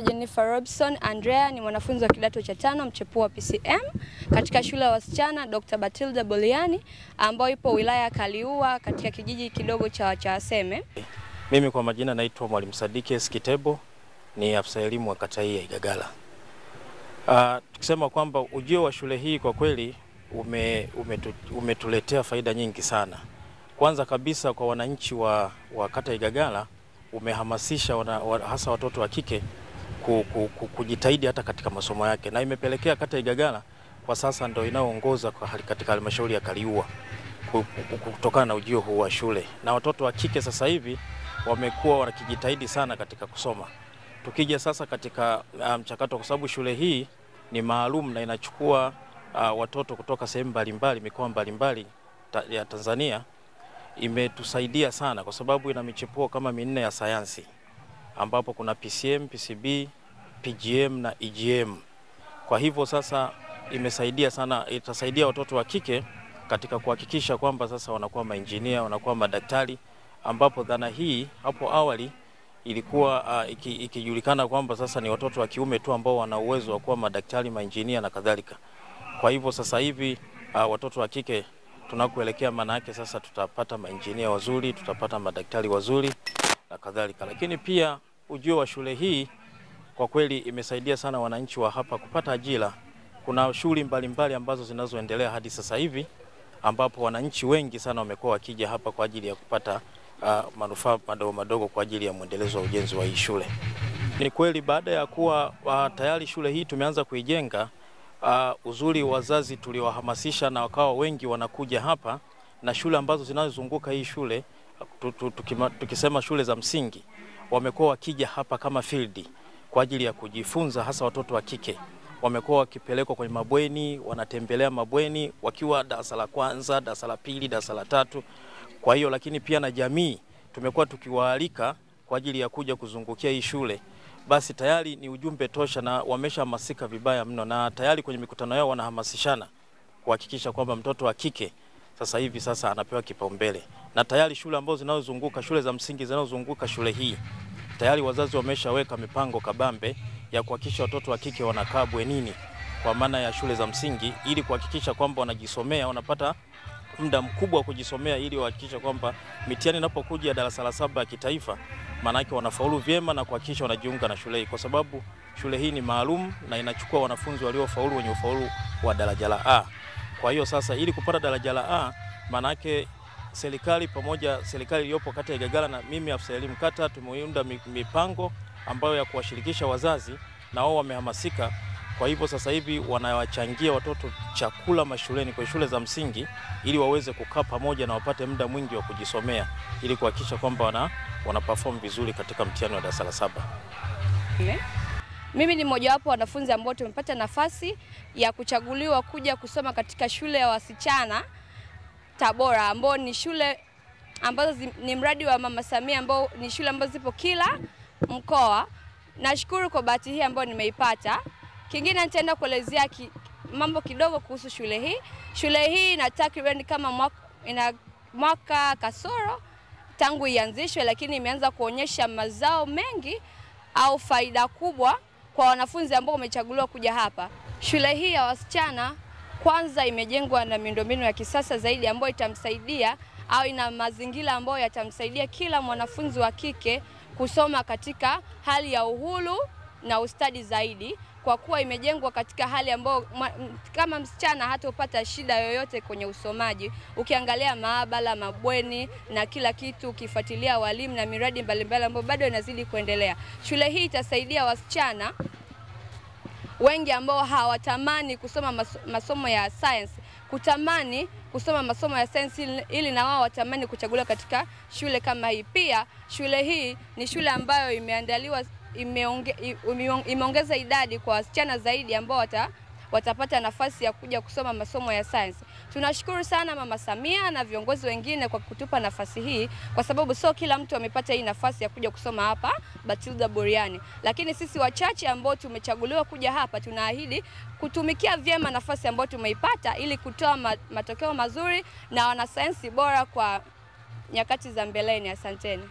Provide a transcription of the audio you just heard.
Jennifer Robson Andrea ni mwanafunzi wa kidato cha 5 mchepuo wa PCM katika shule ya wasichana Dr. Batilda Boliani ambayo ipo wilaya ya Kaliua katika kijiji kidogo cha Aseme. Mimi kwa majina naitwa Mwalimu Sadiki Kitebo, ni afisa elimu wa kata hii ya Igagala. Tukisema kwamba ujio wa shule hii kwa kweli umetuletea faida nyingi sana. Kwanza kabisa kwa wananchi wa kata Igagala umehamasisha hasa watoto wa kike kujitahidi hata katika masomo yake, na imepelekea kata Igagala kwa sasa ndio inaoongoza katika halmashauri ya Kaliua kutokana na ujio huu wa shule, na watoto wa kike sasa hivi wamekuwa wanakijitahidi sana katika kusoma. Tukija sasa katika mchakato, kwa sababu shule hii ni maalum na inachukua watoto kutoka sehemu mbalimbali, mikoa mbalimbali ya Tanzania, imetusaidia sana kwa sababu ina michepuo kama 4 ya sayansi, ambapo kuna PCM, PCB, PGM na EGM. Kwa hivyo sasa imesaidia sana, itasaidia watoto wa kike katika kuhakikisha kwamba sasa wanakuwa mainjinia, wanakuwa madaktari, ambapo dhana hii hapo awali ilikuwa ikijulikana kwamba sasa ni watoto wa kiume tu ambao wana uwezo wa kuwa madaktari, mainjinia na kadhalika. Kwa hivyo sasa hivi watoto wa kike tunakoelekea, maana yake sasa tutapata mainjinia wazuri, tutapata madaktari wazuri na kadhalika. Lakini pia ujio wa shule hii kwa kweli imesaidia sana wananchi wa hapa kupata ajira. Kuna shughuli mbalimbali ambazo zinazoendelea hadi sasa hivi, ambapo wananchi wengi sana wamekuwa wakija hapa kwa ajili ya kupata manufaa madogo kwa ajili ya muendelezo wa ujenzi wa hii shule. Ni kweli baada ya kuwa tayari shule hii tumeanza kuijenga, uzuri wazazi tuliwahamasisha na wakawa wengi wanakuja hapa, na shule ambazo zinazozunguka hii shule, tukisema shule za msingi, wamekuwa wakija hapa kama field kwa ajili ya kujifunza, hasa watoto wa kike. Wamekuwa wakipelekwa kwenye mabweni, wanatembelea mabweni wakiwa darasa la kwanza, darasa la pili, darasa la 3. Kwa hiyo lakini pia na jamii tumekuwa tukiwaalika kwa ajili ya kuja kuzungukia hii shule. Basi tayari ni ujumbe tosha na wameshahamasika vibaya mno, na tayari kwenye mikutano yao wanahamasishana kuhakikisha kwamba mtoto wa kike sasa hivi sasa anapewa kipaumbele. Na tayari shule ambazo zinazozunguka, shule za msingi zinazozunguka shule hii, tayari wazazi wameshaweka mipango kabambe ya kuhakikisha watoto wa kike wanakaa bwenini kwa maana ya shule za msingi, ili kuhakikisha kwamba wanajisomea, wanapata muda mkubwa wa kujisomea, ili wahakikisha kwamba mitihani inapokuja darasa la 7 ya kitaifa, maana yake wanafaulu vyema na kuhakikisha wanajiunga na shule hii, kwa sababu shule hii ni maalum na inachukua wanafunzi waliofaulu wenye ufaulu wa daraja la A. Kwa hiyo sasa ili kupata daraja la A, maana yake serikali iliyopo kata ya Igagala na mimi afisa elimu kata tumeunda mipango ambayo ya kuwashirikisha wazazi, na wao wamehamasika. Kwa hivyo sasa hivi wanawachangia watoto chakula mashuleni kwa shule za msingi, ili waweze kukaa pamoja na wapate muda mwingi wa kujisomea, ili kuhakikisha kwamba wana perform vizuri katika mtihani wa darasa la 7. Mimi ni mmoja wapo wanafunzi ambao tumepata nafasi ya kuchaguliwa kuja kusoma katika shule ya wasichana Tabora, ambao ni shule ambazo ni mradi wa Mama Samia, ambao ni shule ambazo zipo kila mkoa. Nashukuru kwa bahati hii ambayo nimeipata. Kingine nitaenda kuelezea mambo kidogo kuhusu shule hii. Shule hii ina takriban kama mwaka kasoro tangu ianzishwe, lakini imeanza kuonyesha mazao mengi au faida kubwa kwa wanafunzi ambao wamechaguliwa kuja hapa. Shule hii ya wasichana kwanza imejengwa na miundombinu ya kisasa zaidi ambayo itamsaidia, au ina mazingira ambayo yatamsaidia kila mwanafunzi wa kike kusoma katika hali ya uhuru na ustadi zaidi, kwa kuwa imejengwa katika hali ambayo kama msichana hatopata shida yoyote kwenye usomaji. Ukiangalia maabara, mabweni na kila kitu, ukifuatilia walimu na miradi mbalimbali ambayo bado inazidi kuendelea. Shule hii itasaidia wasichana wengi ambao hawatamani kusoma masomo ya science kutamani kusoma masomo ya science, ili na wao watamani kuchaguliwa katika shule kama hii. Pia shule hii ni shule ambayo imeandaliwa, imeongeza idadi kwa wasichana zaidi ambao watapata nafasi ya kuja kusoma masomo ya science. Tunashukuru sana Mama Samia na viongozi wengine kwa kutupa nafasi hii, kwa sababu sio kila mtu amepata hii nafasi ya kuja kusoma hapa Batilda Boliani. Lakini sisi wachache ambao tumechaguliwa kuja hapa tunaahidi kutumikia vyema nafasi ambayo tumeipata, ili kutoa matokeo mazuri na wanasayansi bora kwa nyakati za mbeleni. Asanteni.